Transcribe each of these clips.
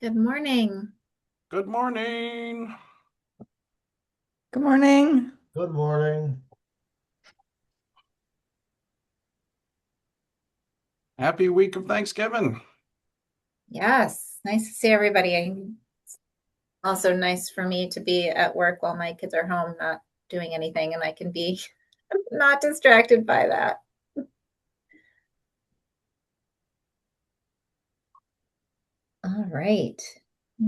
Good morning. Good morning. Good morning. Good morning. Happy week of Thanksgiving. Yes, nice to see everybody. Also nice for me to be at work while my kids are home, not doing anything, and I can be not distracted by that. All right.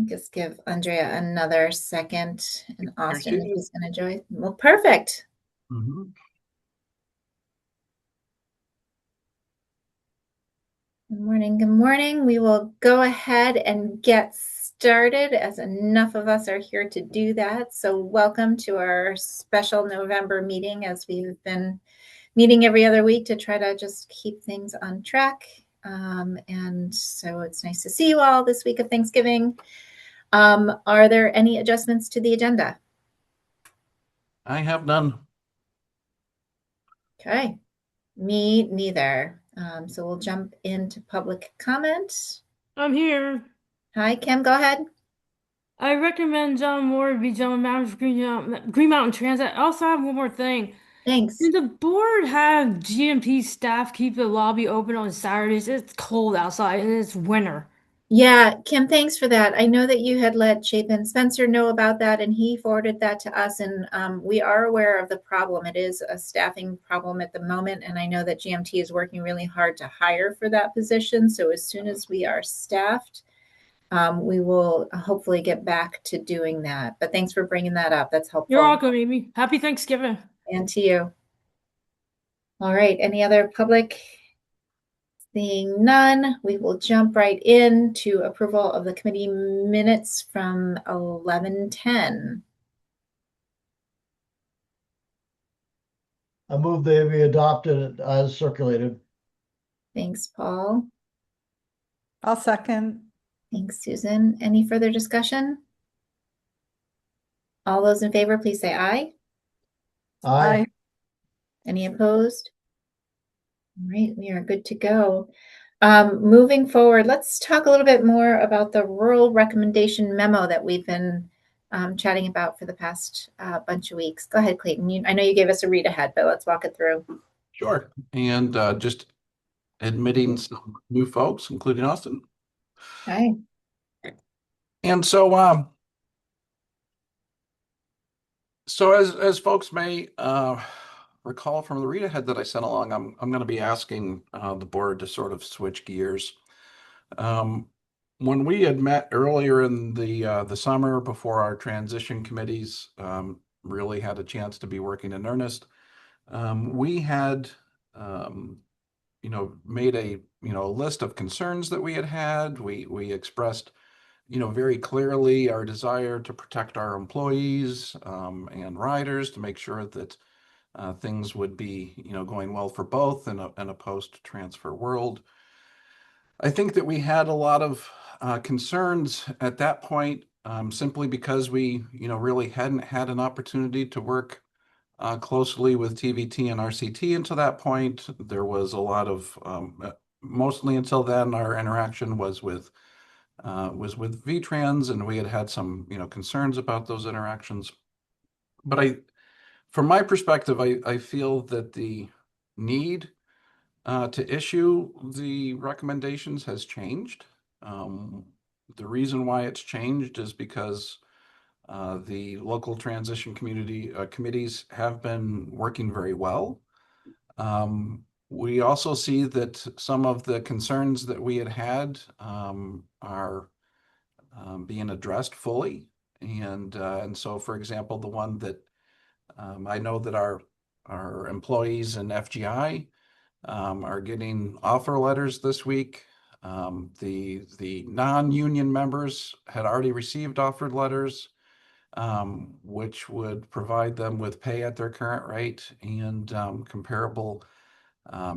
Just give Andrea another second and Here Austin she if is. he's going to join. Well, perfect. Mhm. Good morning. Good morning. We will go ahead and get started as enough of us are here to do that. So, welcome to our special November meeting as we've been meeting every other week to try to just keep things on track. And so it's nice to see you all this week of Thanksgiving. Are there any adjustments to the agenda? I have none. Okay, me neither. So we'll jump into public comment. I'm here. Hi, Kim, go ahead. I recommend John Moore be general manager of Green Mountain Transit. I also have one more thing. Thanks. Can the board have GMP staff keep the lobby open on Saturdays? It's cold outside and it's winter. Yeah, Kim, thanks for that. I know that you had let Chapin Spencer know about that, and he forwarded that to us. And we are aware of the problem. It is a staffing problem at the moment, and I know that GMT is working really hard to hire for that position. So as soon as we are staffed, we will hopefully get back to doing that. But thanks for bringing that up. That's You're helpful. welcome, Amy. Happy Thanksgiving. And to you. All right. Any other public? Seeing none, we will jump right into approval of the committee minutes from 11:10. I move they be adopted as circulated. Thanks, Paul. I'll second. Thanks, Susan. Any further discussion? All those in favor, please say aye. Aye. Any opposed? All right, we are good to go. Moving forward, let's talk a little bit more about the rural recommendation memo that we've been chatting about for the past bunch of weeks. Go ahead, Clayton. I know you gave us a read ahead, but let's walk it through. Sure. And just admitting some new folks, including Austin. Hi. And so as folks may recall from the read ahead that I sent along, I'm going to be asking the board to sort of switch gears. When we had met earlier in the summer before our transition committees really had a chance to be working in earnest, we had made a list of concerns that we had. We expressed very clearly our desire to protect our employees and riders to make sure that things would be going well for both in a post-transfer world. I think that we had a lot of concerns at that point, simply because we really hadn't had an opportunity to work closely with TVT and RCT until that point. There was a lot of mostly until then, our interaction was with VTrans, and we had some concerns about those interactions. But from my perspective, I feel that the need to issue the recommendations has changed. The reason why it's changed is because the local transition committees have been working very well. We also see that some of the concerns that we had are being addressed fully. And so, for example, the one that I know that our employees in FGI are getting offer letters this week. The non-union members had already received offer letters, which would provide them with pay at their current rate and comparable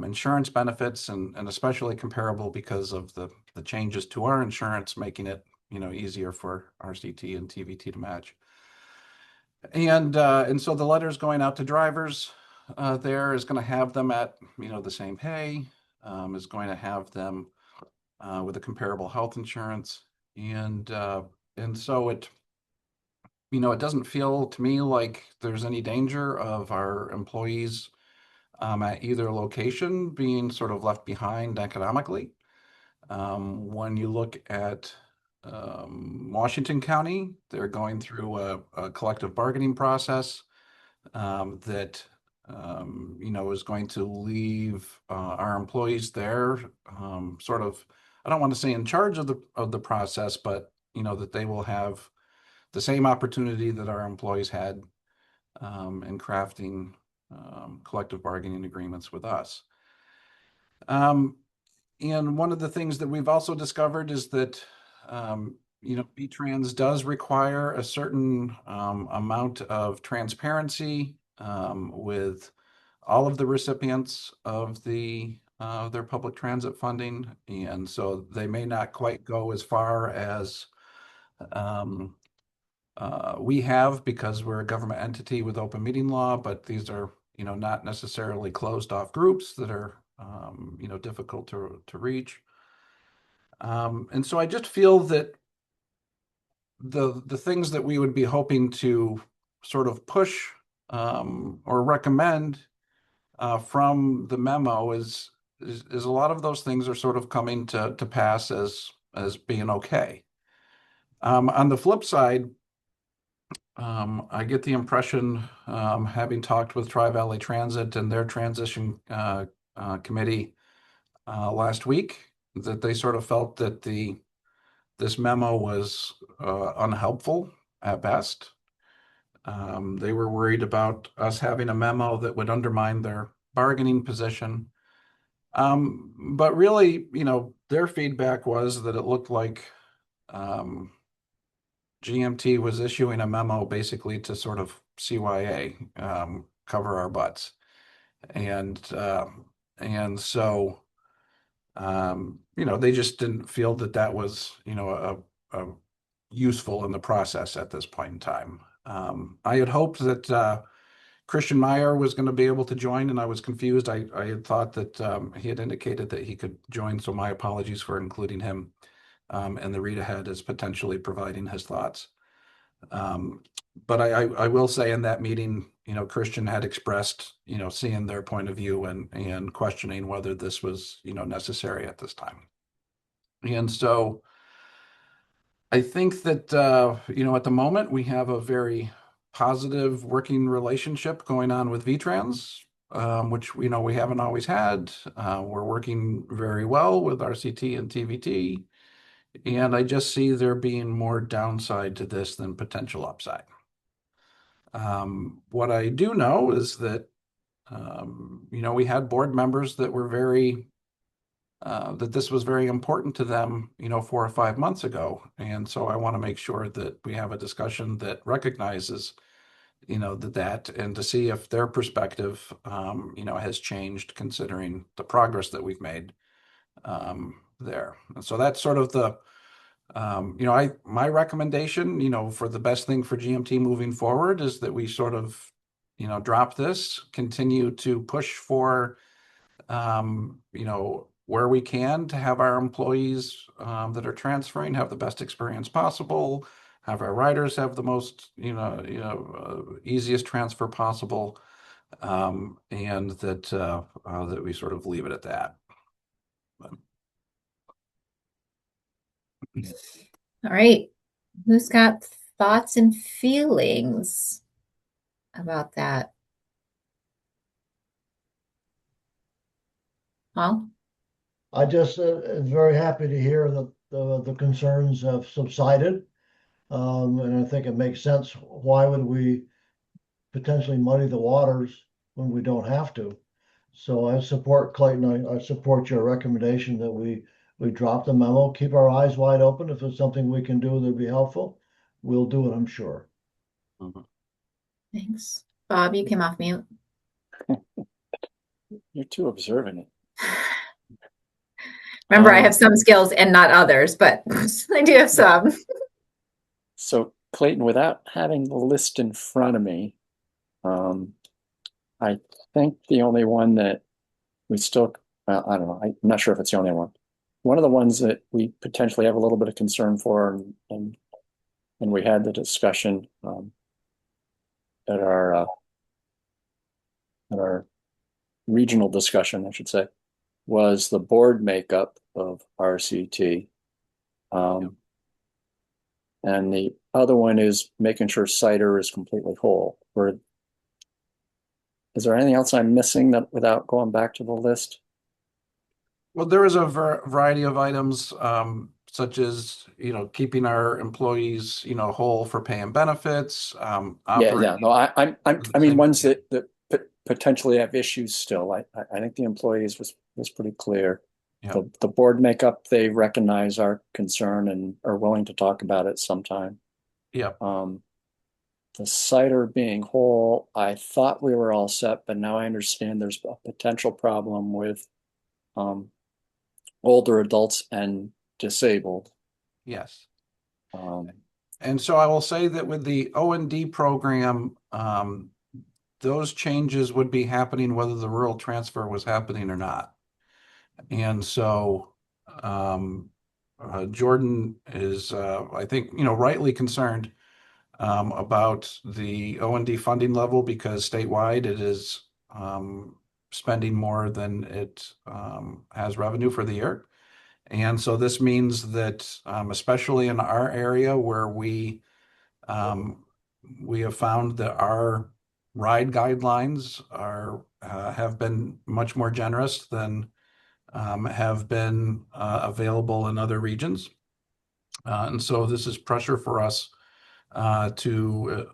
insurance benefits, and especially comparable because of the changes to our insurance, making it easier for RCT and TVT to match. And so the letters going out to drivers there is going to have them at the same pay, is going to have them with a comparable health insurance. And so it, it doesn't feel to me like there's any danger of our employees at either location being sort of left behind economically. When you look at Washington County, they're going through a collective bargaining process that is going to leave our employees there sort of, I don't want to say in charge of the process, but that they will have the same opportunity that our employees had in crafting collective bargaining agreements with us. And one of the things that we've also discovered is that VTrans does require a certain amount of transparency with all of the recipients of their public transit funding, and so they may not quite go as far as we have, because we're a government entity with open meeting law, but these are not necessarily closed off groups that are difficult to reach. And so I just feel that the things that we would be hoping to sort of push or recommend from the memo is a lot of those things are sort of coming to pass as being okay. On the flip side, I get the impression, having talked with Tri-Valley Transit and their transition committee last week, that they sort of felt that this memo was unhelpful at best. They were worried about us having a memo that would undermine their bargaining position. But really, their feedback was that it looked like GMT was issuing a memo basically to sort of CYA, cover our butts. And so, they just didn't feel that was, a useful in the process at this point in time. I had hoped that Christian Meyer was going to be able to join, and I was confused. I had thought that he had indicated that he could join, so my apologies for including him and the read ahead as potentially providing his thoughts. But I will say in that meeting, Christian had expressed, seeing their point of view and questioning whether this was, necessary at this time. And so I think that, at the moment we have a very positive working relationship going on with VTrans, which, we haven't always had. We're working very well with RCT and TVT. And I just see there being more downside to this than potential upside. What I do know is that, we had board members that were that this was very important to them, 4 or 5 months ago. And so I want to make sure that we have a discussion that recognizes, that and to see if their perspective, has changed considering the progress that we've made there. And so that's sort of the, my recommendation, for the best thing for GMT moving forward is that we sort of, drop this, continue to push for, where we can to have our employees that are transferring have the best experience possible, have our riders have the most, easiest transfer possible, and that we sort of leave it at that. All right. Who's got thoughts and feelings about that? Paul? I just am very happy to hear that the concerns have subsided. And I think it makes sense. Why would we potentially muddy the waters when we don't have to? So I support Clayton. I support your recommendation that we drop the memo, keep our eyes wide open. If there's something we can do that'd be helpful, we'll do it, I'm sure. Thanks. Bob, you came off mute. You're too observant. Remember, I have some skills and not others, but I do have some. So Clayton, without having the list in front of me, I think the only one that we still, I don't know, I'm not sure if it's the only one. one of the ones that we potentially have a little bit of concern for, and we had the discussion at our regional discussion, I should say, was the board makeup of RCT. And the other one is making sure Cider is completely whole. Is there anything else I'm missing that without going back to the list? Well, there is a variety of items, such as, keeping our employees, whole for pay and benefits. Yeah. No, I mean, ones that potentially have issues still. I think the employees was pretty clear. Yeah. The board makeup, they recognize our concern and are willing to talk about it sometime. Yeah. The Cider being whole, I thought we were all set, but now I understand there's a potential problem with older adults and disabled. Yes. Um, And so I will say that with the O&D program, those changes would be happening whether the rural transfer was happening or not. And so Jordan is, I think, rightly concerned about the O&D funding level, because statewide it is spending more than it has revenue for the year. And so this means that, especially in our area where we have found that our ride guidelines have been much more generous than have been available in other regions. And so this is pressure for us to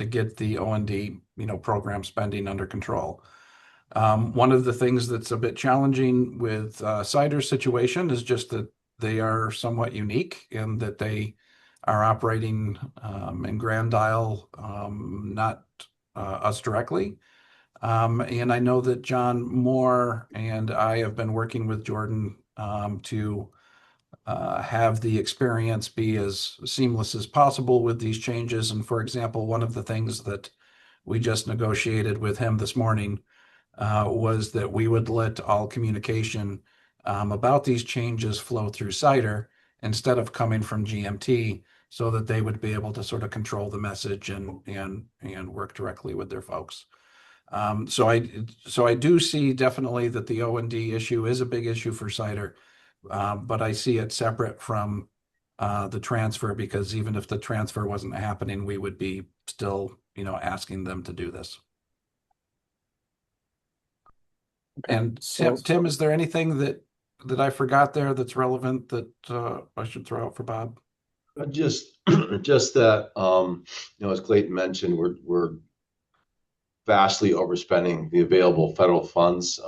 get the O&D, program spending under control. One of the things that's a bit challenging with Cider's situation is just that they are somewhat unique in that they are operating in Grand Isle, not us directly. And I know that John Moore and I have been working with Jordan to have the experience be as seamless as possible with these changes. And for example, one of the things that we just negotiated with him this morning was that we would let all communication about these changes flow through Cider instead of coming from GMT, so that they would be able to sort of control the message and work directly with their folks. So I do see definitely that the O&D issue is a big issue for Cider, but I see it separate from the transfer, because even if the transfer wasn't happening, we would be still, asking them to do this. okay. And So Tim, is there anything that I forgot there that's relevant that I should throw out for Bob? Just that, as Clayton mentioned, we're vastly overspending the available federal funds.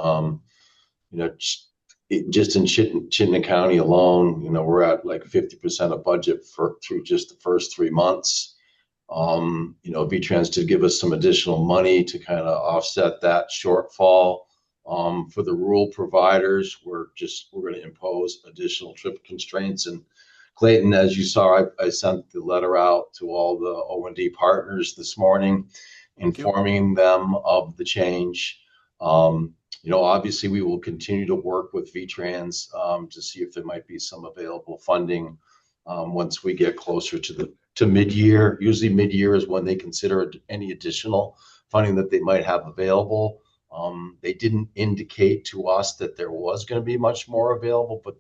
Just in Chittenden County alone, we're at like 50% of budget through just the first 3 months. VTrans did give us some additional money to kind of offset that shortfall. For the rural providers, we're going to impose additional trip constraints. And Clayton, as you saw, I sent the letter out to all the O&D partners this morning, informing them of the change. Obviously we will continue to work with VTrans to see if there might be some available funding once we get closer to mid-year. Usually mid-year is when they consider any additional funding that they might have available. They didn't indicate to us that there was going to be much more available, but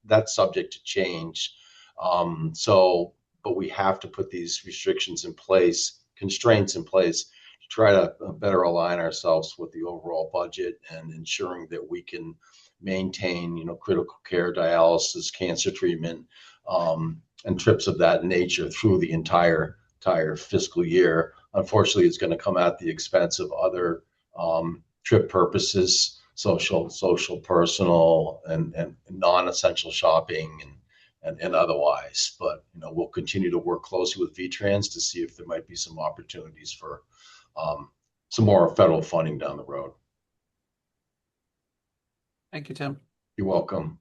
that's subject to change. But we have to put these restrictions in place, constraints in place, to try to better align ourselves with the overall budget and ensuring that we can maintain, critical care, dialysis, cancer treatment, and trips of that nature through the entire fiscal year. Unfortunately, it's going to come at the expense of other trip purposes, social, personal, and non-essential shopping and otherwise. But we'll continue to work closely with VTrans to see if there might be some opportunities for some more federal funding down the road. Thank you, Tim. You're welcome.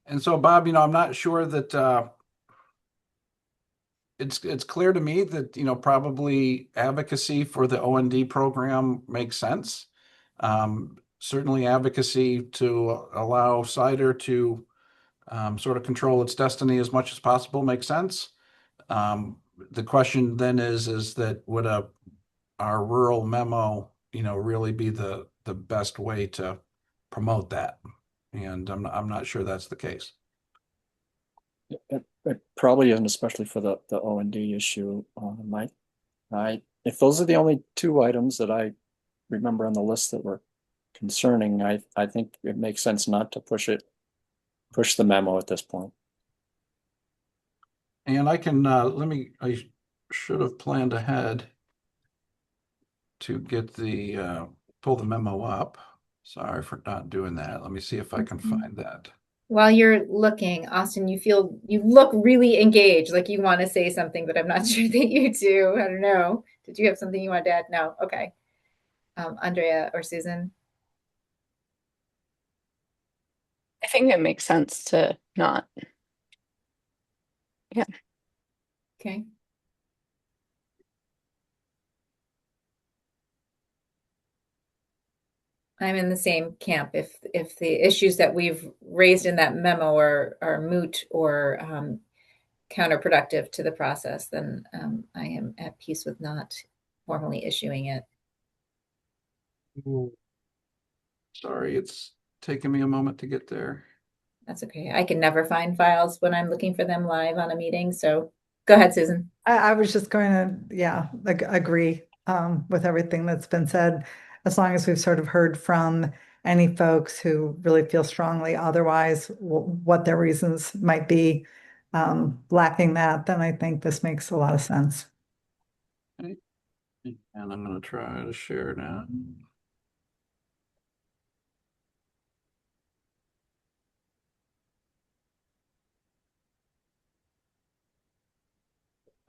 And so, Bob, I'm not sure that it's clear to me that probably advocacy for the O&D program makes sense. certainly advocacy to allow cider to sort of control its destiny as much as possible makes sense. The question then is that would our rural memo, really be the best way to promote that? And I'm not sure that's the case. It probably isn't, especially for the O&D issue. If those are the only two items that I remember on the list that were concerning, I think it makes sense not to push the memo at this point. And I can, I should have planned ahead to get pull the memo up. Sorry for not doing that. Let me see if I can find that. While you're looking, Austin, you look really engaged, like you want to say something, but I'm not sure that you do. I don't know. Did you have something you wanted to add? No. Okay. Andrea or Susan? I think it makes sense to not. Yeah. Okay. I'm in the same camp. If the issues that we've raised in that memo are moot or counterproductive to the process, then I am at peace with not formally issuing it. Ooh. Sorry, it's taken me a moment to get there. That's okay. I can never find files when I'm looking for them live on a meeting. So go ahead, Susan. I was just going to, yeah, like agree with everything that's been said, as long as we've sort of heard from any folks who really feel strongly otherwise, what their reasons might be. Lacking that, then I think this makes a lot of sense. Okay. And I'm going to try to share now.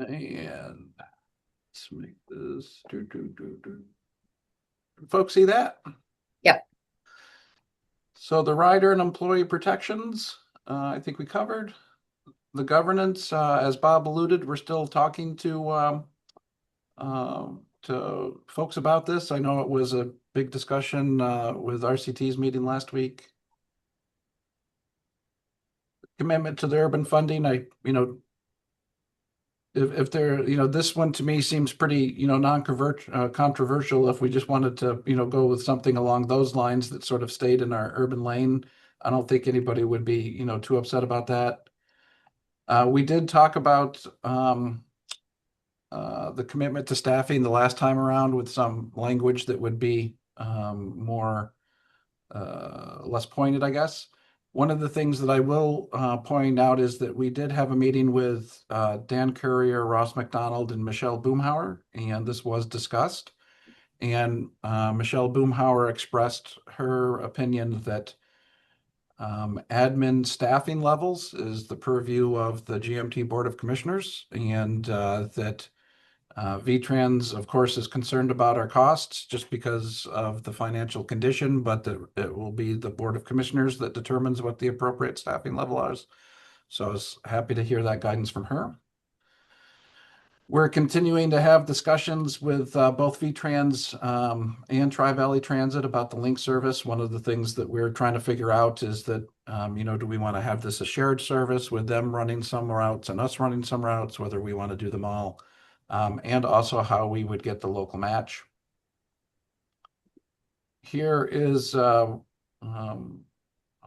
And let's make this Folks see that? Yep. So the rider and employee protections, I think we covered. The governance, as Bob alluded, we're still talking to folks about this. I know it was a big discussion with RCT's meeting last week. Commitment to the urban funding, if there, this one to me seems pretty, non-controversial. If we just wanted to, go with something along those lines that sort of stayed in our urban lane, I don't think anybody would be, too upset about that. We did talk about the commitment to staffing the last time around with some language that would be more less pointed, I guess. One of the things that I will point out is that we did have a meeting with Dan Courier, Ross McDonald, and Michelle Boomhauer, and this was discussed. And Michelle Boomhauer expressed her opinion that admin staffing levels is the purview of the GMT Board of Commissioners, and that VTrans, of course, is concerned about our costs just because of the financial condition, but it will be the Board of Commissioners that determines what the appropriate staffing level is. So I was happy to hear that guidance from her. We're continuing to have discussions with both VTrans and Tri-Valley Transit about the link service. One of the things that we're trying to figure out is that, do we want to have this a shared service with them running some routes and us running some routes, whether we want to do them all, and also how we would get the local match. Here is what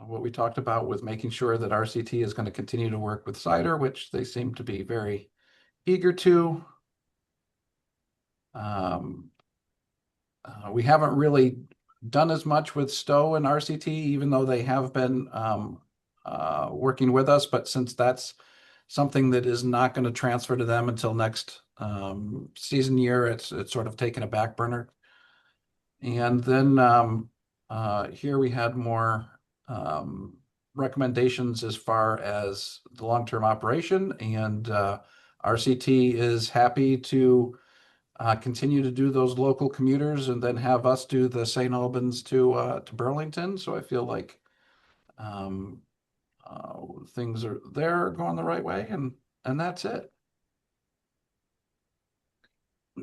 we talked about with making sure that RCT is going to continue to work with Cider, which they seem to be very eager to. We haven't really done as much with Stowe and RCT, even though they have been working with us. But since that's something that is not going to transfer to them until next season year, it's sort of taken a back burner. And then here we had more recommendations as far as the long-term operation, and RCT is happy to continue to do those local commuters and then have us do the St. Albans to Burlington. So I feel like things are going the right way, and that's it.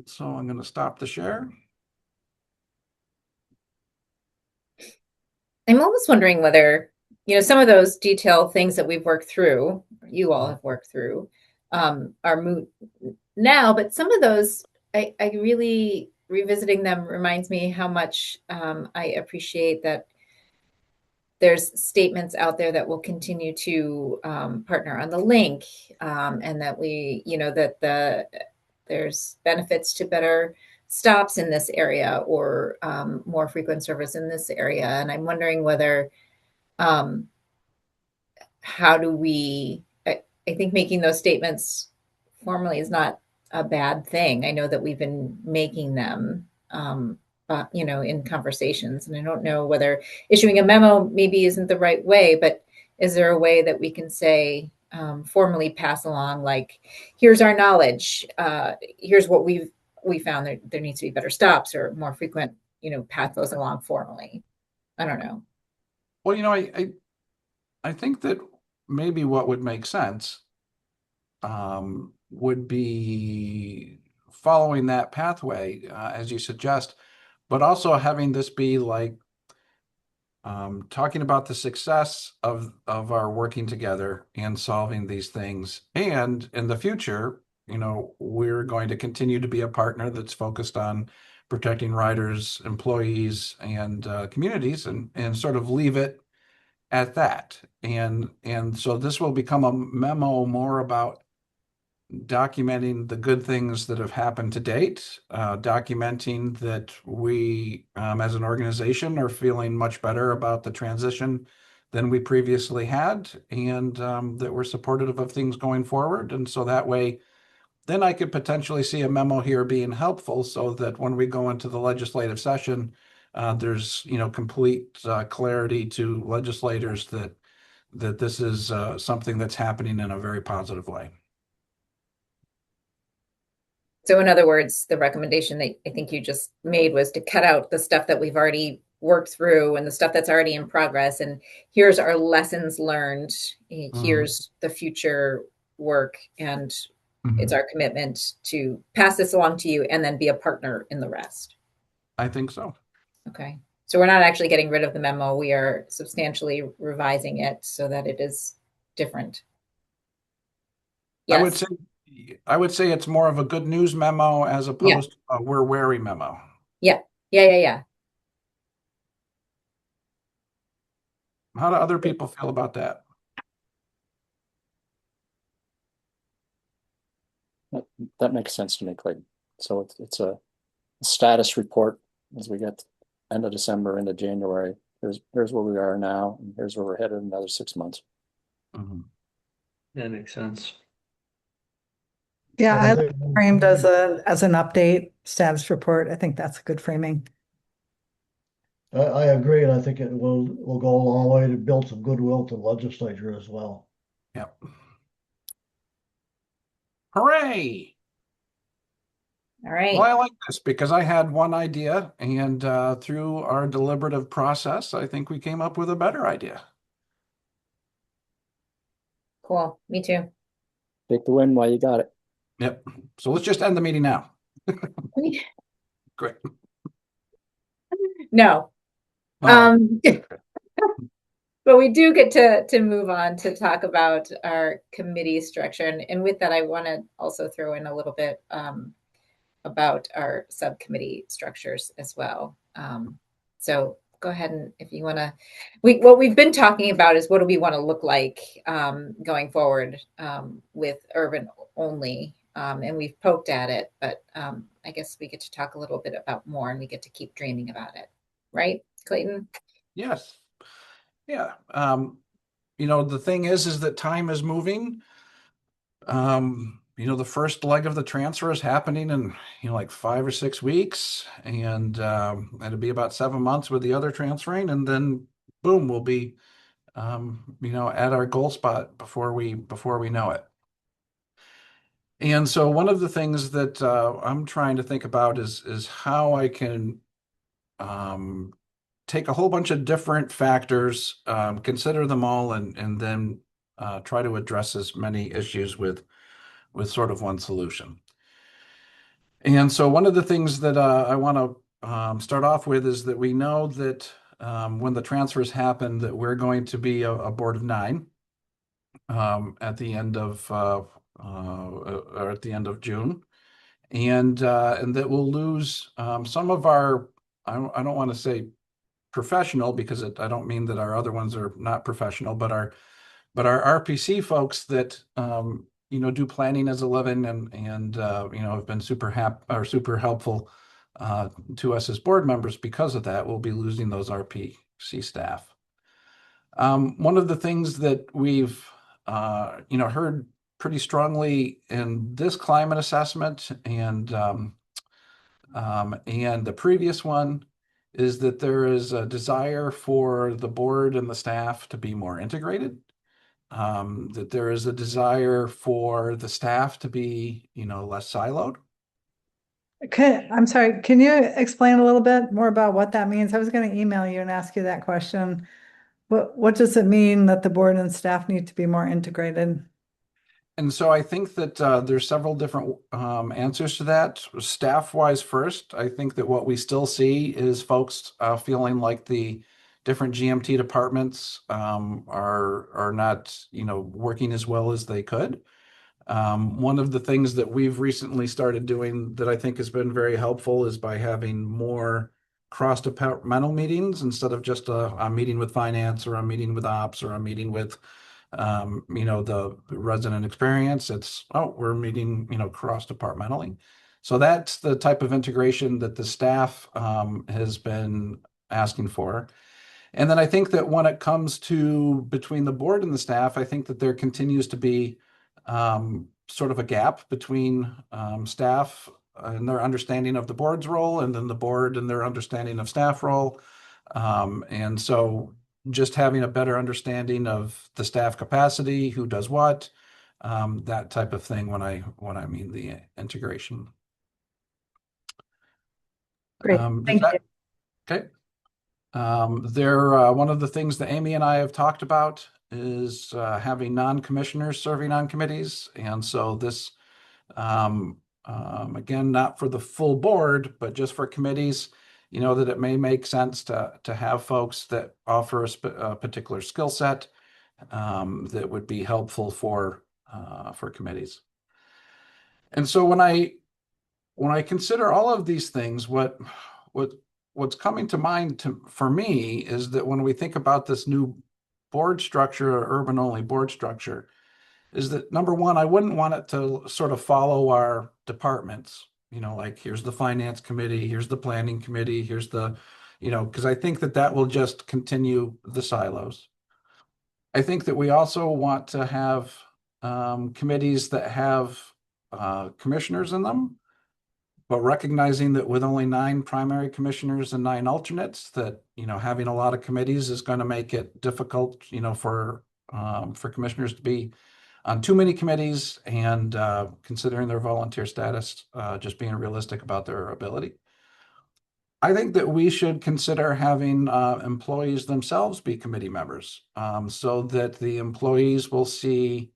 So I'm going to stop the share. I'm almost wondering whether, some of those detailed things that we've worked through, you all have worked through, are moot now, but some of those, I really, revisiting them reminds me how much I appreciate that there's statements out there that will continue to partner on the link, and that there's benefits to better stops in this area, or more frequent service in this area. And I'm wondering whether, how do I think making those statements formally is not a bad thing. I know that we've been making them, in conversations, and I don't know whether issuing a memo maybe isn't the right way, but is there a way that we can say, formally pass along, like, here's our knowledge, here's what we found, there needs to be better stops or more frequent, pass those along formally. I don't know. Well, I think that maybe what would make sense would be following that pathway, as you suggest, but also having this be like talking about the success of our working together and solving these things. And in the future, we're going to continue to be a partner that's focused on protecting riders, employees, and communities, and sort of leave it at that. And so this will become a memo more about documenting the good things that have happened to date, documenting that we, as an organization, are feeling much better about the transition than we previously had, and that we're supportive of things going forward. And so that way, then I could potentially see a memo here being helpful, so that when we go into the legislative session, there's complete clarity to legislators that this is something that's happening in a very positive way. So in other words, the recommendation that I think you just made was to cut out the stuff that we've already worked through and the stuff that's already in progress. And here's our lessons learned. Here's the future work. And it's our commitment to pass this along to you and then be a partner in the rest. I think so. Okay. So we're not actually getting rid of the memo. We are substantially revising it so that it is different. Yes. I would say it's more of a good news memo as opposed to a we're wary memo. Yeah. How do other people feel about that? That makes sense to me, Clayton. So it's a status report as we get end of December into January. Here's where we are now, and here's where we're headed in another 6 months. That makes sense. Yeah, I like it framed as an update status report. I think that's a good framing. I agree, and I think it will go a long way to build some goodwill to the legislature as well. Yep. Hooray! All right. Well, I like this because I had one idea, and through our deliberative process, I think we came up with a better idea. Cool. Me too. Take the win while you got it. Yep. So let's just end the meeting now. Great. No. But we do get to move on to talk about our committee structure. And with that, I want to also throw in a little bit about our subcommittee structures as well. So go ahead, and if you want to, what we've been talking about is what do we want to look like going forward with urban only. And we've poked at it, but I guess we get to talk a little bit about more, and we get to keep dreaming about it. Right, Clayton? Yes. Yeah. The thing is that time is moving. The first leg of the transfer is happening in, like 5 or 6 weeks, and it'll be about 7 months with the other transferring, and then boom, we'll be, at our goal spot before we know it. And so one of the things that I'm trying to think about is how I can take a whole bunch of different factors, consider them all, and then try to address as many issues with sort of one solution. And so one of the things that I want to start off with is that we know that when the transfers happen, that we're going to be a board of 9 at the end of or at the end of June, and that we'll lose some of our, I don't want to say professional, because I don't mean that our other ones are not professional, but our RPC folks that do planning as a living and have been super helpful to us as board members. Because of that, we'll be losing those RPC staff. One of the things that we've heard pretty strongly in this climate assessment and the previous one is that there is a desire for the board and the staff to be more integrated. That there is a desire for the staff to be, less siloed. I'm sorry, can you explain a little bit more about what that means? I was going to email you and ask you that question. What does it mean that the board and staff need to be more integrated? And so I think that there's several different answers to that. Staff-wise first, I think that what we still see is folks feeling like the different GMT departments are not, working as well as they could. One of the things that we've recently started doing that I think has been very helpful is by having more cross-departmental meetings instead of just a meeting with finance or a meeting with ops or a meeting with the resident experience. We're meeting, cross-departmentally. So that's the type of integration that the staff has been asking for. And then I think that when it comes to between the board and the staff, I think that there continues to be sort of a gap between staff and their understanding of the board's role, and then the board and their understanding of staff role. And so just having a better understanding of the staff capacity, who does what, that type of thing when I mean the integration. Great, thank you. Okay. One of the things that Amy and I have talked about is having non-commissioners serving on committees. And so this, again, not for the full board, but just for committees, that it may make sense to have folks that offer a particular skill set that would be helpful for committees. And so when I consider all of these things, what's coming to mind for me is that when we think about this new board structure, or urban-only board structure, is that number one, I wouldn't want it to sort of follow our departments. Like here's the finance committee, here's the planning committee, here's the, because I think that will just continue the silos. I think that we also want to have committees that have commissioners in them, but recognizing that with only 9 primary commissioners and 9 alternates, that, having a lot of committees is going to make it difficult, for commissioners to be on too many committees, and considering their volunteer status, just being realistic about their ability. I think that we should consider having employees themselves be committee members, so that the employees will see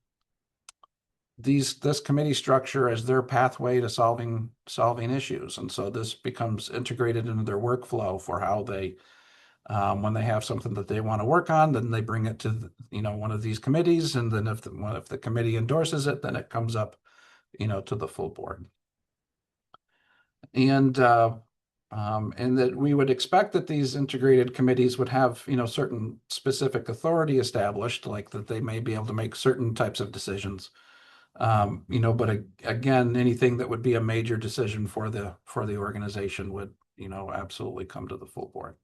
this committee structure as their pathway to solving issues. And so this becomes integrated into their workflow for how they, when they have something that they want to work on, then they bring it to one of these committees, and then if the committee endorses it, then it comes up to the full board. And that we would expect that these integrated committees would have certain specific authority established, like that they may be able to make certain types of decisions. But again, anything that would be a major decision for the organization would absolutely come to the full board.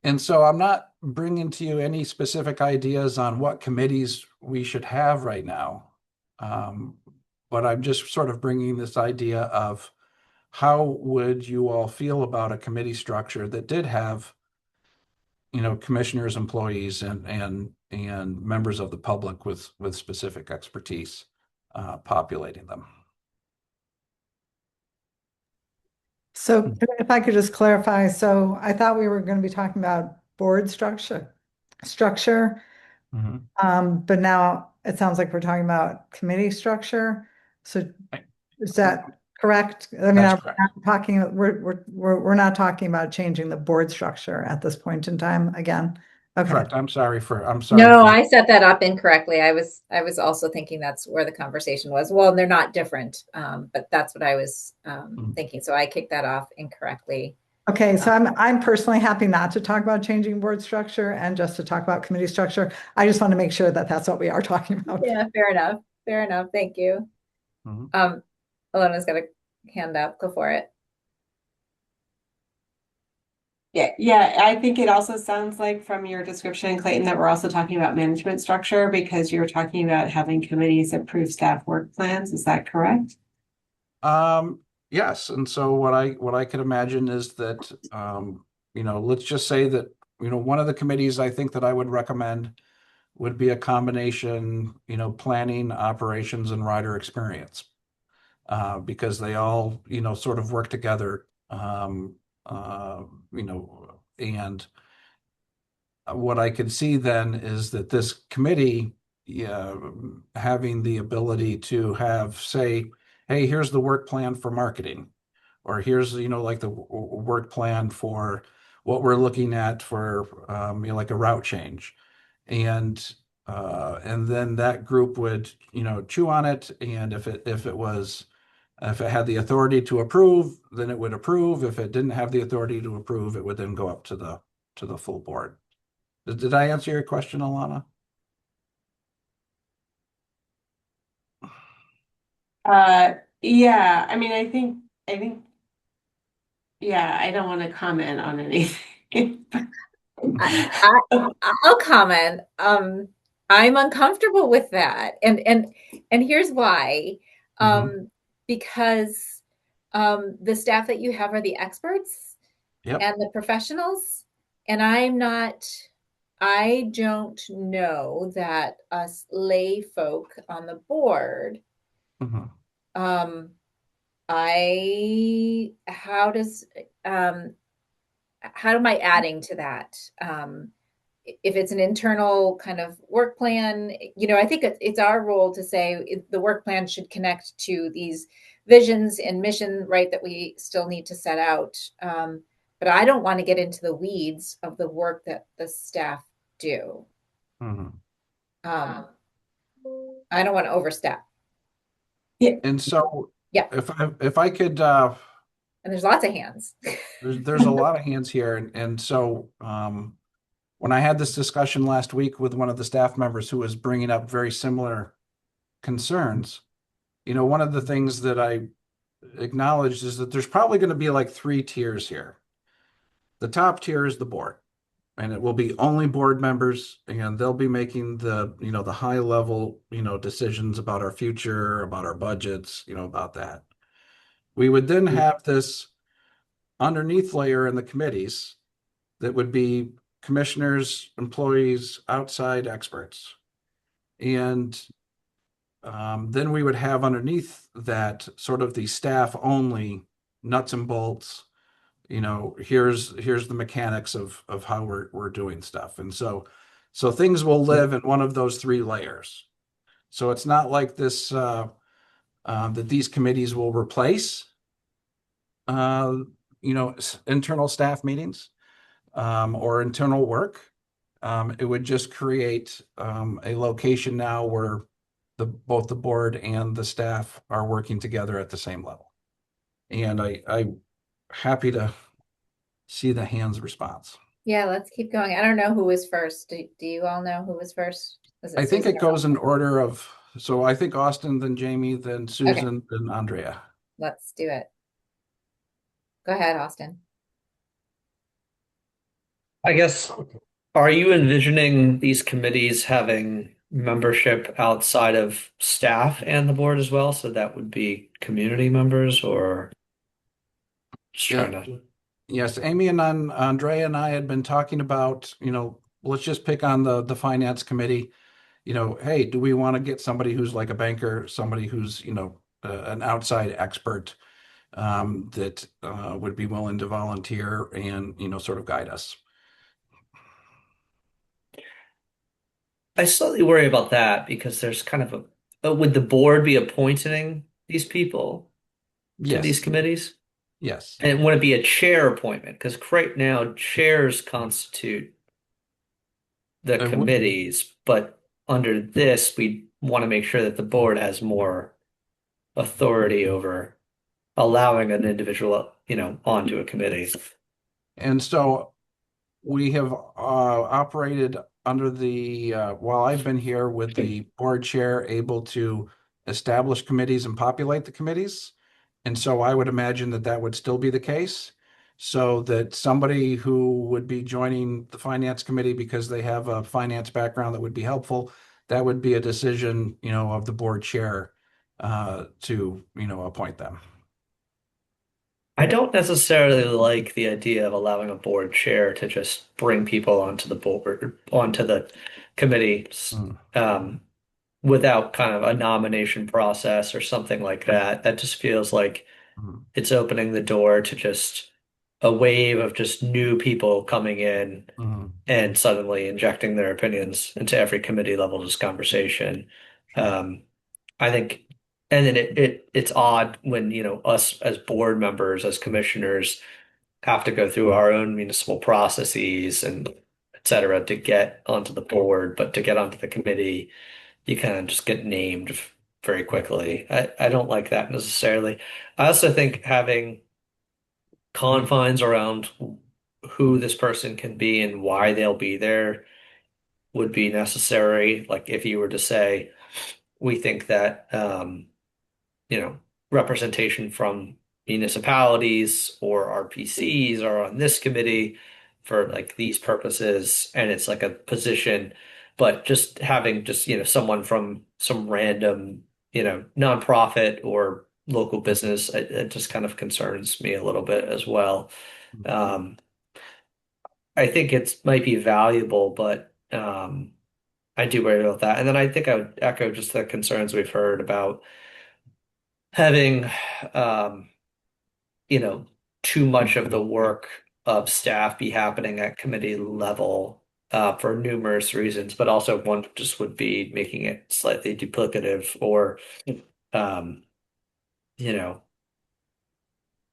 And so I'm not bringing to you any specific ideas on what committees we should have right now, but I'm just sort of bringing this idea of how would you all feel about a committee structure that did have commissioners, employees, and members of the public with specific expertise populating them. So if I could just clarify, so I thought we were going to be talking about board structure, but now it sounds like we're talking about committee structure. So is that correct? I mean, That's we're correct. not talking, we're not talking about changing the board structure at this point in time again. Okay. Correct. I'm sorry No, for I set that up incorrectly. I was also thinking that's where the conversation was. Well, they're not different, but that's what I was thinking. So I kicked that off incorrectly. Okay, so I'm personally happy not to talk about changing board structure and just to talk about committee structure. I just want to make sure that that's what we are talking about. Yeah, fair enough. Fair enough. Thank you. Mhm. Alona's got a hand up. Go for it. Yeah, I think it also sounds like from your description, Clayton, that we're also talking about management structure because you're talking about having committees approve staff work plans. Is that correct? Yes, and so what I could imagine is that let's just say that one of the committees I think that I would recommend would be a combination, planning, operations, and rider experience, because they all sort of work together, and what I could see then is that this committee, having the ability to have say, hey, here's the work plan for marketing, or here's like the work plan for what we're looking at for like a route change, and then that group would chew on it, and if it had the authority to approve, then it would approve. If it didn't have the authority to approve, it would then go up to the full board. Did I answer your question, Alana? Yeah, I mean, I think, yeah, I don't want to comment on anything. I'll comment. I'm uncomfortable with that, and here's why. Because the staff that you have are the experts Yep. and the professionals, and I don't know that us lay folk on the board, Mhm. how am I adding to that? If it's an internal kind of work plan, I think it's our role to say the work plan should connect to these visions and mission, right, that we still need to set out. But I don't want to get into the weeds of the work that the staff do. Mhm. I don't want to overstep. And so, Yeah. if I could, And there's lots of hands. there's a lot of hands here, and so when I had this discussion last week with one of the staff members who was bringing up very similar concerns, one of the things that I acknowledged is that there's probably going to be like 3 tiers here. The top tier is the board, and it will be only board members, and they'll be making the high level decisions about our future, about our budgets, about that. We would then have this underneath layer in the committees that would be commissioners, employees, outside experts, and then we would have underneath that sort of the staff only nuts and bolts. Here's the mechanics of how we're doing stuff, and so things will live in one of those 3 layers. So it's not like this that these committees will replace internal staff meetings or internal work. It would just create a location now where both the board and the staff are working together at the same level. And I'm happy to see the hands response. Yeah, let's keep going. I don't know who was first. Do you all know who was first? Was I think Susan? it goes in order of, so I think Austin, then Jamie, then Susan, then Andrea. Let's do it. Go ahead, Austin. I guess, are you envisioning these committees having membership outside of staff and the board as well? So that would be community members or just Yeah. trying to. Yes, Amy and Andrea and I had been talking about, let's just pick on the finance committee. Hey, do we want to get somebody who's like a banker, somebody who's, an outside expert that would be willing to volunteer and, sort of guide us? I slightly worry about that because there's kind of would the board be appointing these people? to these Yes, committees? yes. And would it be a chair appointment? Because right now chairs constitute the It would be. committees, but under this, we want to make sure that the board has more authority over allowing an individual, onto a committee. And so we have operated under the, while I've been here with the board chair able to establish committees and populate the committees. And so I would imagine that that would still be the case. So that somebody who would be joining the finance committee because they have a finance background that would be helpful, that would be a decision, of the board chair to, appoint them. I don't necessarily like the idea of allowing a board chair to just bring people onto the board, onto the committees, without kind of a nomination process or something like that. That just feels like it's opening the door to just a wave of just new people coming in and suddenly injecting their opinions into every committee level just conversation. I think, and then it's odd when, us as board members, as commissioners, have to go through our own municipal processes and et cetera to get onto the board, but to get onto the committee, you kind of just get named very quickly. I don't like that necessarily. I also think having confines around who this person can be and why they'll be there would be necessary. Like if you were to say, we think that representation from municipalities or RPCs are on this committee for like these purposes, and it's like a position, but just having someone from some random, nonprofit or local business, it just kind of concerns me a little bit as well. I think it might be valuable, but I do worry about that. And then I think I would echo just the concerns we've heard about having, too much of the work of staff be happening at committee level for numerous reasons, but also one just would be making it slightly duplicative or,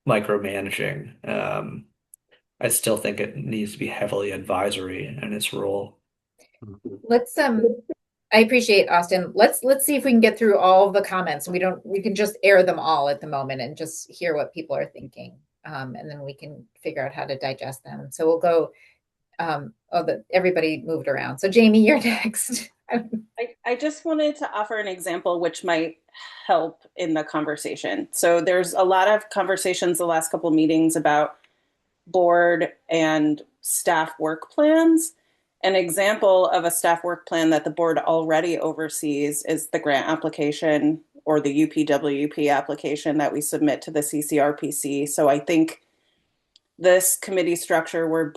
micromanaging. I still think it needs to be heavily advisory in its role. Let's I appreciate Austin. Let's see if we can get through all of the comments. We can just air them all at the moment and just hear what people are thinking. And then we can figure out how to digest them. So we'll go, everybody moved around. So Jamie, you're next. I just wanted to offer an example which might help in the conversation. So there's a lot of conversations the last couple of meetings about board and staff work plans. An example of a staff work plan that the board already oversees is the grant application or the UPWP application that we submit to the CCRPC. So I think this committee structure where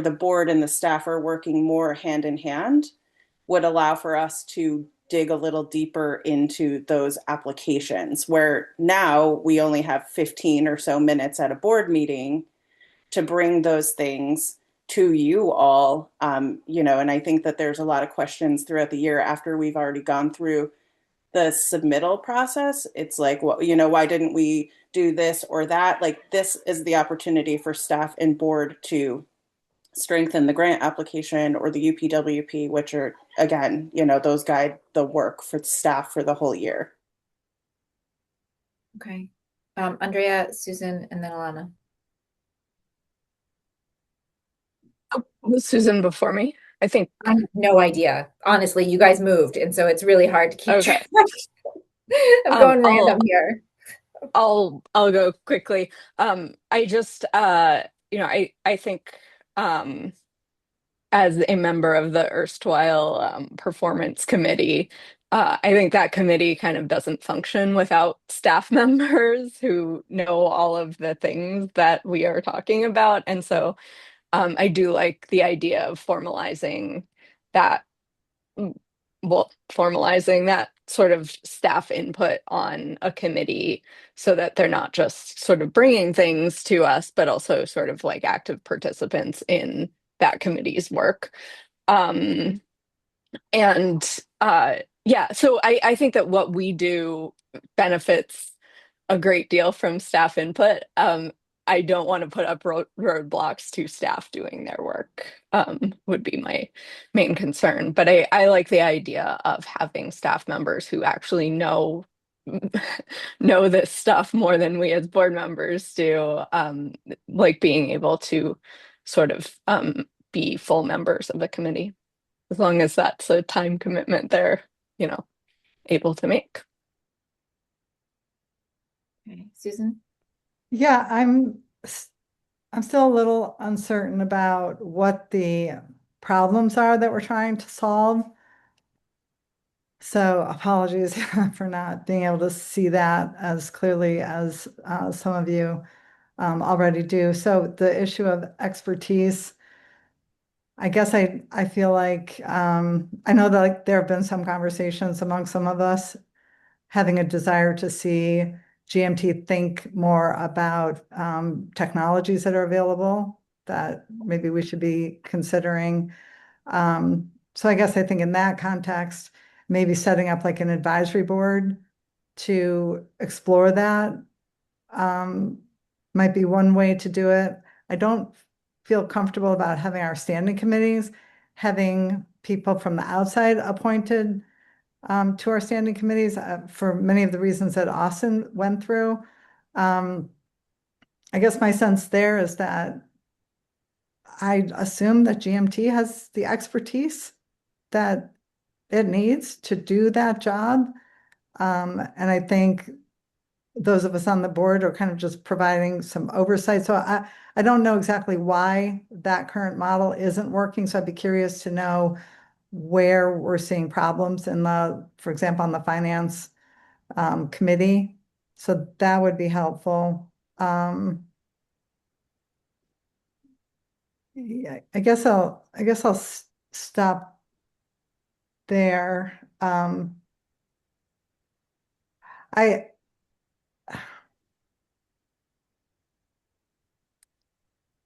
the board and the staff are working more hand in hand would allow for us to dig a little deeper into those applications, where now we only have 15 or so minutes at a board meeting to bring those things to you all, and I think that there's a lot of questions throughout the year after we've already gone through the submittal process. It's like, well, why didn't we do this or that? Like, this is the opportunity for staff and board to strengthen the grant application or the UPWP, which are, again, those guide the work for staff for the whole year. Okay. Andrea, Susan, and then Alana. Was Susan before me? I think. I have no idea. Honestly, you guys moved, and so it's really hard to keep track. I'm going random here. I'll go quickly. I just I think as a member of the erstwhile performance committee, I think that committee kind of doesn't function without staff members who know all of the things that we are talking about. And so I do like the idea of formalizing that sort of staff input on a committee so that they're not just sort of bringing things to us, but also sort of like active participants in that committee's work. So I think that what we do benefits a great deal from staff input. I don't want to put up roadblocks to staff doing their work, would be my main concern. But I like the idea of having staff members who actually know this stuff more than we as board members do, like being able to sort of be full members of the committee, as long as that's a time commitment they're, able to make. Okay, Susan? Yeah, I'm still a little uncertain about what the problems are that we're trying to solve. So apologies for not being able to see that as clearly as some of you already do. So the issue of expertise, I guess I feel like I know that like, there have been some conversations among some of us having a desire to see GMT think more about technologies that are available that maybe we should be considering. So I guess I think in that context, maybe setting up like an advisory board to explore that might be one way to do it. I don't feel comfortable about having our standing committees, having people from the outside appointed to our standing committees for many of the reasons that Austin went through. I guess my sense there is that I assume that GMT has the expertise that it needs to do that job. And I think those of us on the board are kind of just providing some oversight. So I don't know exactly why that current model isn't working. So I'd be curious to know where we're seeing problems in for example, on the finance committee. So that would be helpful. Yeah, I guess I'll stop there.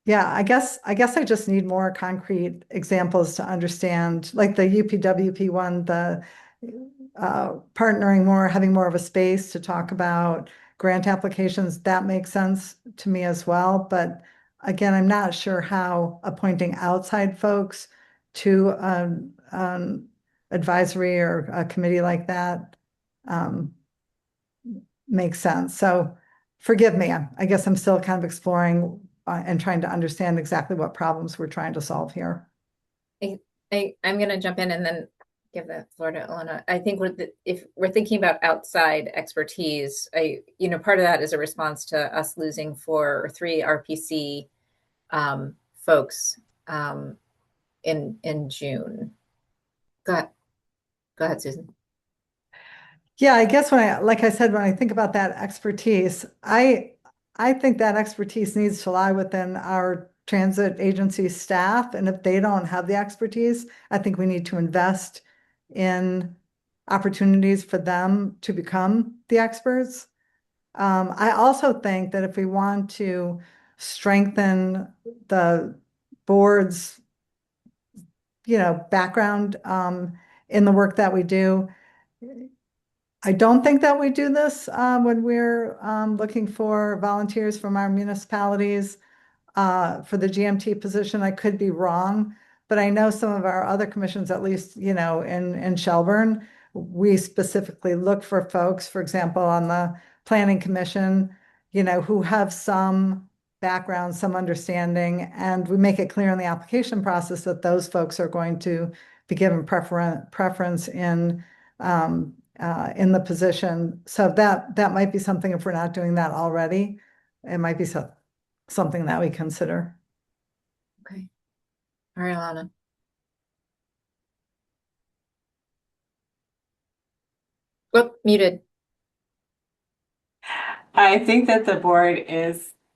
Yeah, I guess I just need more concrete examples to understand, like the UPWP one, the partnering more, having more of a space to talk about grant applications. That makes sense to me as well. But again, I'm not sure how appointing outside folks to an advisory or a committee like that makes sense. So forgive me. I guess I'm still kind of exploring and trying to understand exactly what problems we're trying to solve here. I'm going to jump in and then give the floor to Elena. I think if we're thinking about outside expertise, part of that is a response to us losing 4 or 3 RPC folks in June. Go ahead, Susan. Yeah, I guess like I said, when I think about that expertise, I think that expertise needs to lie within our transit agency staff. And if they don't have the expertise, I think we need to invest in opportunities for them to become the experts. I also think that if we want to strengthen the board's, background in the work that we do, I don't think that we do this when we're looking for volunteers from our municipalities for the GMT position. I could be wrong, but I know some of our other commissions, at least, in Shelburne, we specifically look for folks, for example, on the Planning Commission, who have some background, some understanding, and we make it clear in the application process that those folks are going to be given preference in the position. So that might be something, if we're not doing that already, it might be something that we consider. Okay. All right, Alana. Whoop, muted. I think that the board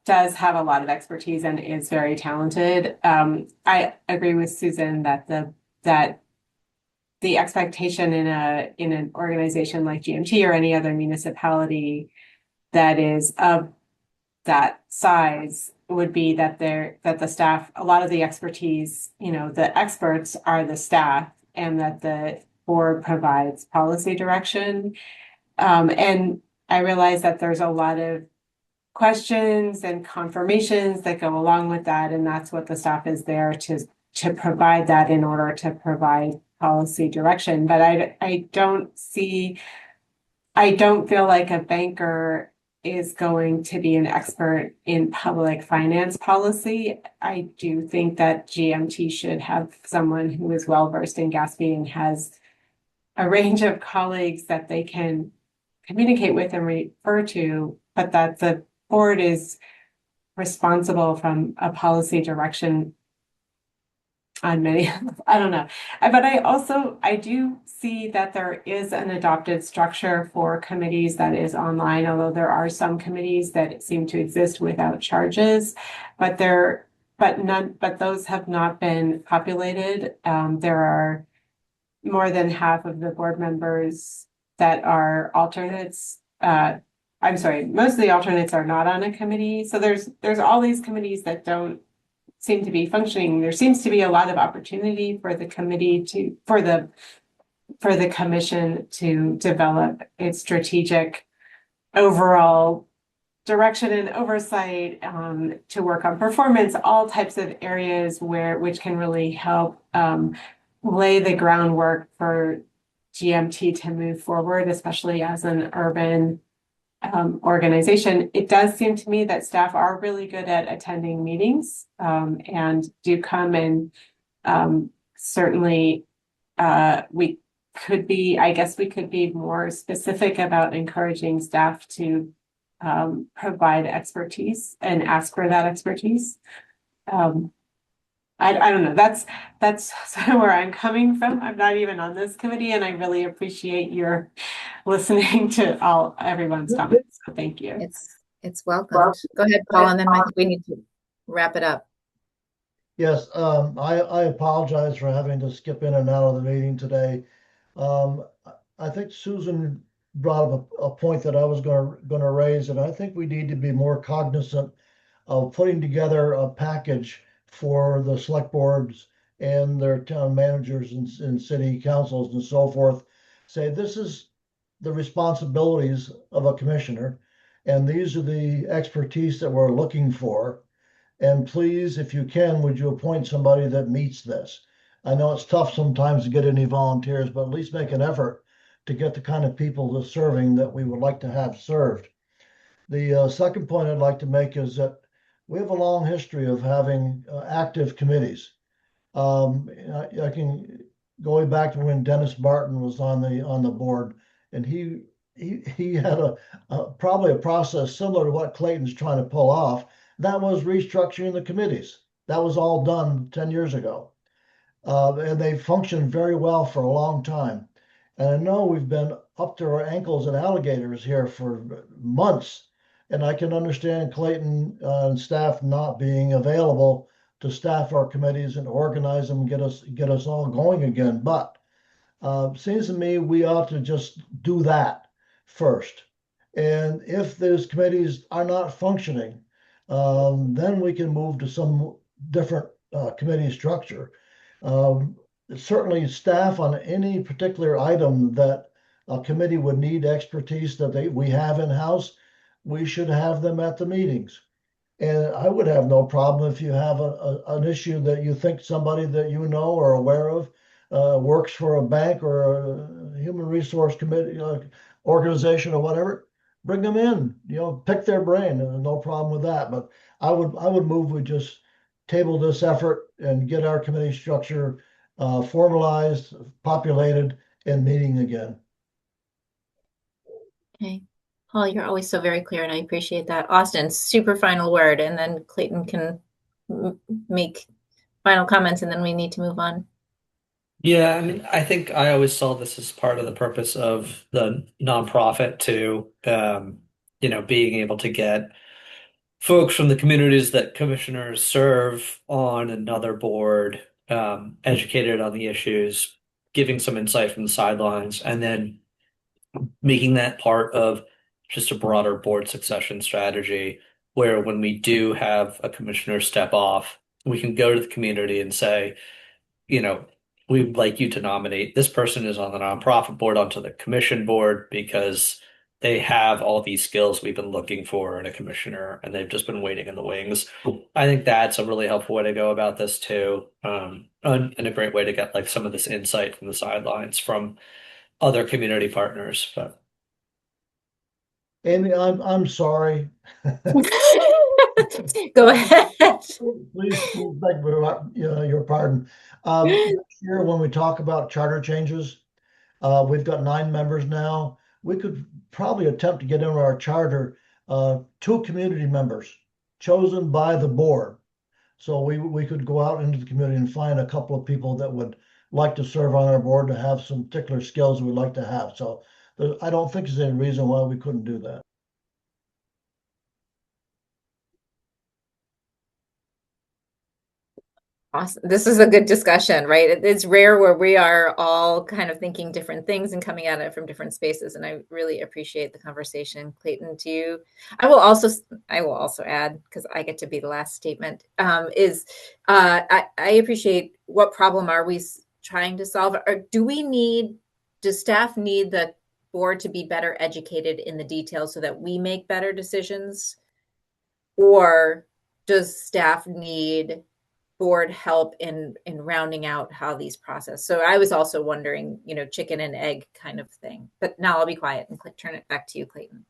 does have a lot of expertise and is very talented. I agree with Susan that the expectation in an organization like GMT or any other municipality that is of that size would be that the staff, a lot of the expertise, the experts are the staff, and that the board provides policy direction. And I realize that there's a lot of questions and confirmations that go along with that, and that's what the staff is there to provide that in order to provide policy direction. But I don't feel like a banker is going to be an expert in public finance policy. I do think that GMT should have someone who is well versed in GASB and has a range of colleagues that they can communicate with and refer to, but that the board is responsible from a policy direction on many, I don't know. But I do see that there is an adopted structure for committees that is online, although there are some committees that seem to exist without charges, but those have not been populated. There are more than half of the board members that are alternates. I'm sorry, most of the alternates are not on a committee. So there's all these committees that don't seem to be functioning. There seems to be a lot of opportunity for the committee for the commission to develop its strategic overall direction and oversight, to work on performance, all types of areas which can really help lay the groundwork for GMT to move forward, especially as an urban organization. It does seem to me that staff are really good at attending meetings, and do come, and certainly we could be more specific about encouraging staff to provide expertise and ask for that expertise. I don't know. That's sort of where I'm coming from. I'm not even on this committee, and I really appreciate your listening to everyone's comments. So thank you. It's welcome. Go ahead, Paul, and then I think we need to wrap it up. Yes, I apologize for having to skip in and out of the meeting today. I think Susan brought up a point that I was going to raise, and I think we need to be more cognizant of putting together a package for the select boards and their town managers and city councils and so forth. Say, this is the responsibilities of a commissioner, and these are the expertise that we're looking for. And please, if you can, would you appoint somebody that meets this? I know it's tough sometimes to get any volunteers, but at least make an effort to get the kind of people to serving that we would like to have served. The second point I'd like to make is that we have a long history of having active committees. I can go back to when Dennis Martin was on the board, and he had probably a process similar to what Clayton's trying to pull off. That was restructuring the committees. That was all done 10 years ago. And they functioned very well for a long time. And I know we've been up to our ankles in alligators here for months. And I can understand Clayton and staff not being available to staff our committees and organize them and get us all going again. But seems to me we ought to just do that first. And if those committees are not functioning, then we can move to some different committee structure. Certainly staff on any particular item that a committee would need expertise that we have in-house, we should have them at the meetings. And I would have no problem if you have an issue that you think somebody that you know or aware of works for a bank or a human resource committee organization or whatever. Bring them in, pick their brain, and no problem with that. But I would move we just table this effort and get our committee structure formalized, populated, and meeting again. Okay. Paul, you're always so very clear, and I appreciate that. Austin, super final word, and then Clayton can make final comments, and then we need to move on. Yeah, I mean, I think I always saw this as part of the purpose of the nonprofit to, being able to get folks from the communities that commissioners serve on another board, educated on the issues, giving some insight from the sidelines, and then making that part of just a broader board succession strategy where when we do have a commissioner step off, we can go to the community and say, we'd like you to nominate this person is on the nonprofit board onto the commission board because they have all these skills we've been looking for in a commissioner, and they've just been waiting in the wings. I think that's a really helpful way to go about this too, and a great way to get like some of this insight from the sidelines from other community partners. But Amy, I'm sorry. Go ahead. Please beg your pardon. Next year, when we talk about charter changes, we've got 9 members now. We could probably attempt to get into our charter 2 community members chosen by the board. So we could go out into the community and find a couple of people that would like to serve on our board, to have some particular skills we'd like to have. So I don't think there's any reason why we couldn't do that. Awesome. This is a good discussion, right? It's rare where we are all kind of thinking different things and coming at it from different spaces. And I really appreciate the conversation. Clayton, to you. I will also add, because I get to be the last statement, I appreciate what problem are we trying to solve? Or does staff need the board to be better educated in the details so that we make better decisions? Or does staff need board help in rounding out how these process? So I was also wondering, chicken and egg kind of thing. But now I'll be quiet and turn it back to you, Clayton.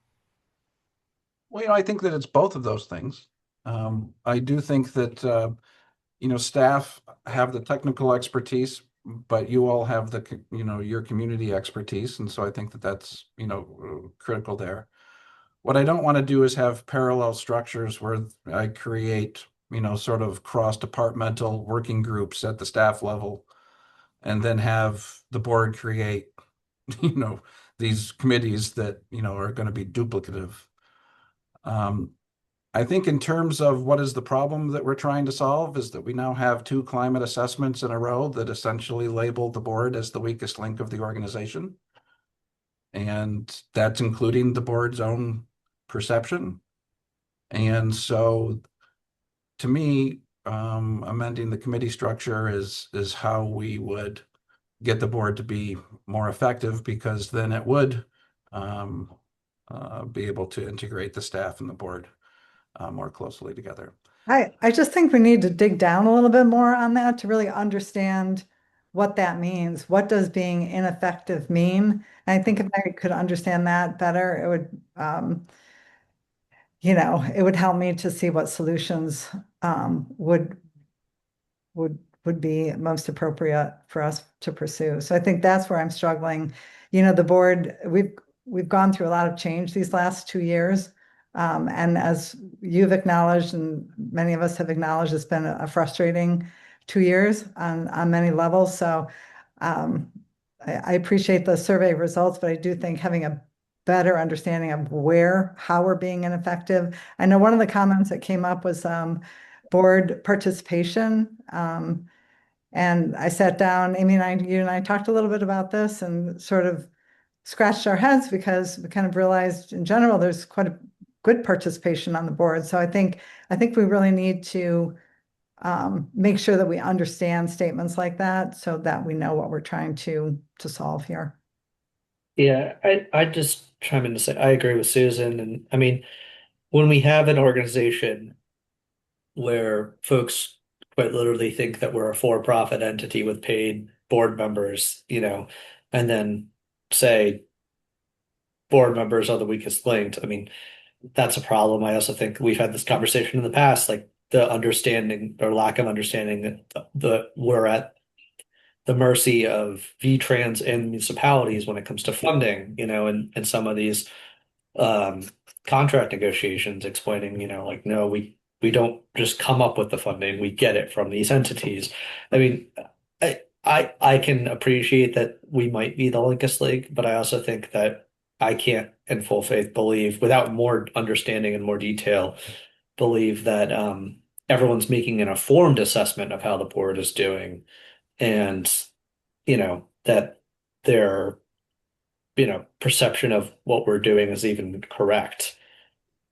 Well, I think that it's both of those things. I do think that staff have the technical expertise, but you all have the your community expertise, and so I think that that's critical there. What I don't want to do is have parallel structures where I create sort of cross-departmental working groups at the staff level, and then have the board create, these committees that, are going to be duplicative. I think in terms of what is the problem that we're trying to solve is that we now have 2 climate assessments in a row that essentially label the board as the weakest link of the organization. And that's including the board's own perception. And so to me, amending the committee structure is how we would get the board to be more effective, because then it would be able to integrate the staff and the board more closely together. I just think we need to dig down a little bit more on that to really understand what that means. What does being ineffective mean? And I think if I could understand that better, it would it would help me to see what solutions would be most appropriate for us to pursue. So I think that's where I'm struggling. The board, we've gone through a lot of change these last 2 years. And as you've acknowledged, and many of us have acknowledged, it's been a frustrating 2 years on many levels. So I appreciate the survey results, but I do think having a better understanding of how we're being ineffective. I know one of the comments that came up was board participation. And I sat down, Amy and you and I talked a little bit about this and sort of scratched our heads, because we kind of realized in general there's quite a good participation on the board. So I think we really need to make sure that we understand statements like that so that we know what we're trying to solve here. yeah, I just chime in to say I agree with Susan. And I mean, when we have an organization where folks quite literally think that we're a for-profit entity with paid board members, and then say board members are the weakest linked, I mean, that's a problem. I also think we've had this conversation in the past, like the understanding or lack of understanding that we're at the mercy of VTrans and municipalities when it comes to funding, and some of these contract negotiations explaining, like, no, we don't just come up with the funding, we get it from these entities. I mean, I can appreciate that we might be the weakest link, but I also think that I can't in full faith believe, without more understanding and more detail, believe that everyone's making an informed assessment of how the board is doing, and that their perception of what we're doing is even correct.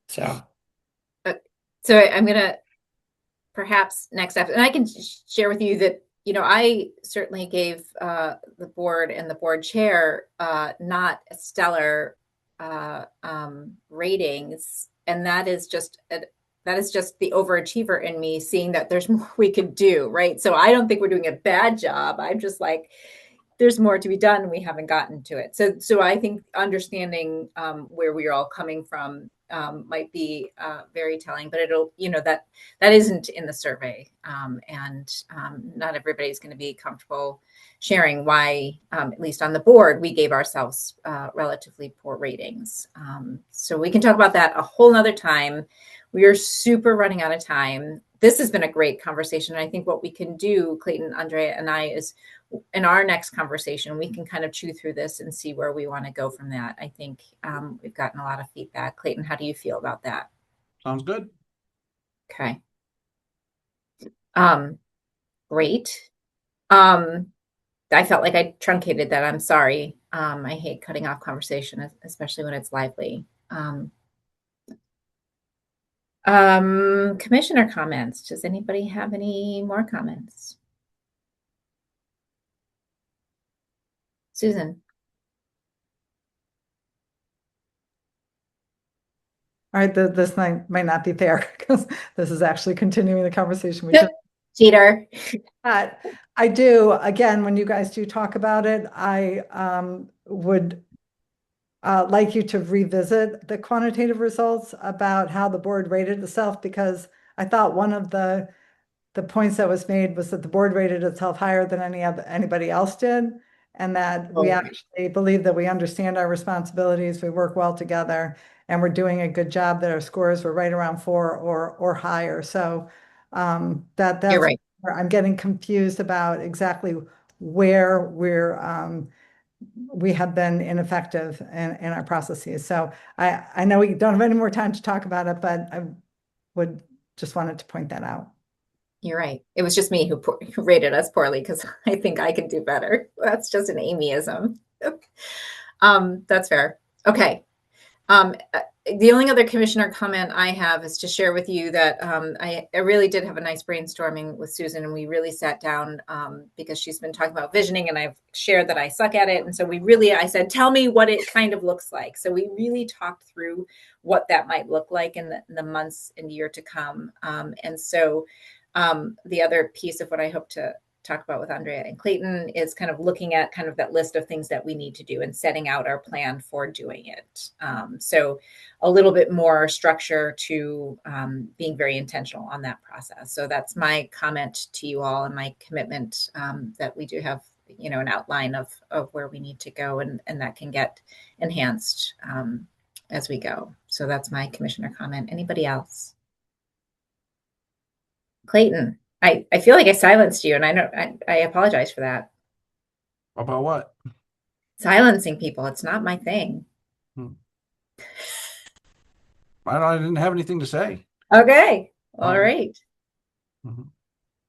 So I'm gonna perhaps next step, and I can share with you that I certainly gave the board and the board chair not stellar ratings, and that is just the overachiever in me, seeing that there's more we could do, right? So I don't think we're doing a bad job. I'm just like, there's more to be done, and we haven't gotten to it. So I think understanding where we are all coming from might be very telling, but it'll, that isn't in the survey, and not everybody's going to be comfortable sharing why, at least on the board, we gave ourselves relatively poor ratings. So we can talk about that a whole nother time. We are super running out of time. This has been a great conversation. I think what we can do, Clayton, Andrea, and I, is in our next conversation, we can kind of chew through this and see where we want to go from that. I think we've gotten a lot of feedback. Clayton, how do you feel about that? Sounds good. Okay. Great. I felt like I truncated that. I'm sorry. I hate cutting off conversation, especially when it's lively. Commissioner comments. Does anybody have any more comments? Susan. All right, this might not be fair because this is actually continuing the conversation we just. Cheater. But I do, again, when you guys do talk about it, I would like you to revisit the quantitative results about how the board rated itself, because I thought one of the points that was made was that the board rated itself higher than anybody else did, and that we actually believe that we understand our responsibilities, we work well together, and we're doing a good job, that our scores were right around 4 or higher. So that's You're right. where I'm getting confused about exactly where we have been ineffective in our processes. So I know we don't have any more time to talk about it, but I would just wanted to point that out. You're right. It was just me who rated us poorly, because I think I can do better. That's just an Amyism. That's fair. Okay. The only other commissioner comment I have is to share with you that I really did have a nice brainstorming with Susan, and we really sat down because she's been talking about visioning, and I've shared that I suck at it. And so I said, tell me what it kind of looks like. So we really talked through what that might look like in the months and year to come. And so the other piece of what I hope to talk about with Andrea and Clayton is kind of looking at kind of that list of things that we need to do and setting out our plan for doing it. So a little bit more structure to being very intentional on that process. So that's my comment to you all, and my commitment that we do have, an outline of where we need to go, and that can get enhanced as we go. So that's my commissioner comment. Anybody else? Clayton. I feel like I silenced you, and I apologize for that. About what? Silencing people. It's not my thing. I didn't have anything to say. Okay. All right. Mm-hmm.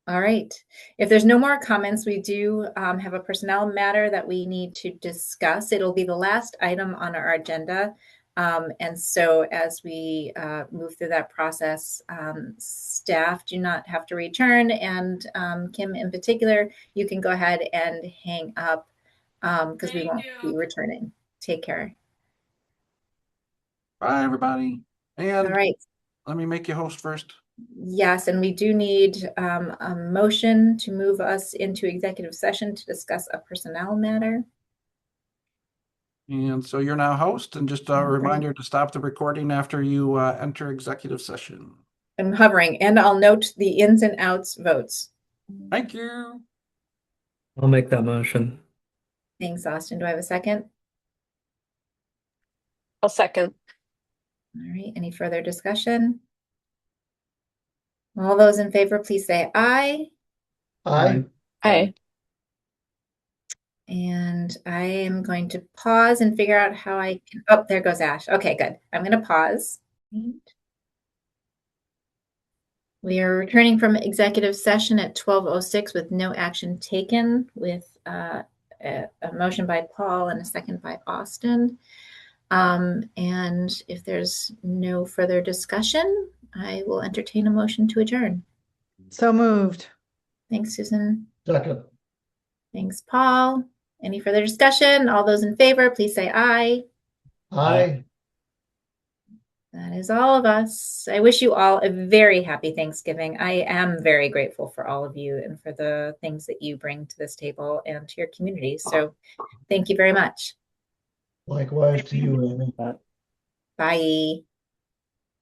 All right. If there's no more comments, we do have a personnel matter that we need to discuss. It'll be the last item on our agenda. And so as we move through that process, staff do not have to return. And Kim, in particular, you can go ahead and hang up because we won't be returning. Take care. Bye, everybody. And all right. Let me make you host first. Yes, and we do need a motion to move us into executive session to discuss a personnel matter. And so you're now host, and just a reminder to stop the recording after you enter executive session. I'm hovering, and I'll note the ins and outs votes. Thank you. I'll make that motion. Thanks, Austin. Do I have a second? I'll second. All right. Any further discussion? All those in favor, please say aye. Aye. Aye. And I am going to pause and figure out how I can. Oh, there goes Ash. Okay, good. I'm going to pause. We are returning from executive session at 12:06 with no action taken, with a motion by Paul and a second by Austin. And if there's no further discussion, I will entertain a motion to adjourn. So moved. Thanks, Susan. Second. Thanks, Paul. Any further discussion? All those in favor, please say aye. Aye. That is all of us. I wish you all a very happy Thanksgiving. I am very grateful for all of you and for the things that you bring to this table and to your community. So thank you very much. Likewise to you, Amy. Uh, Bye.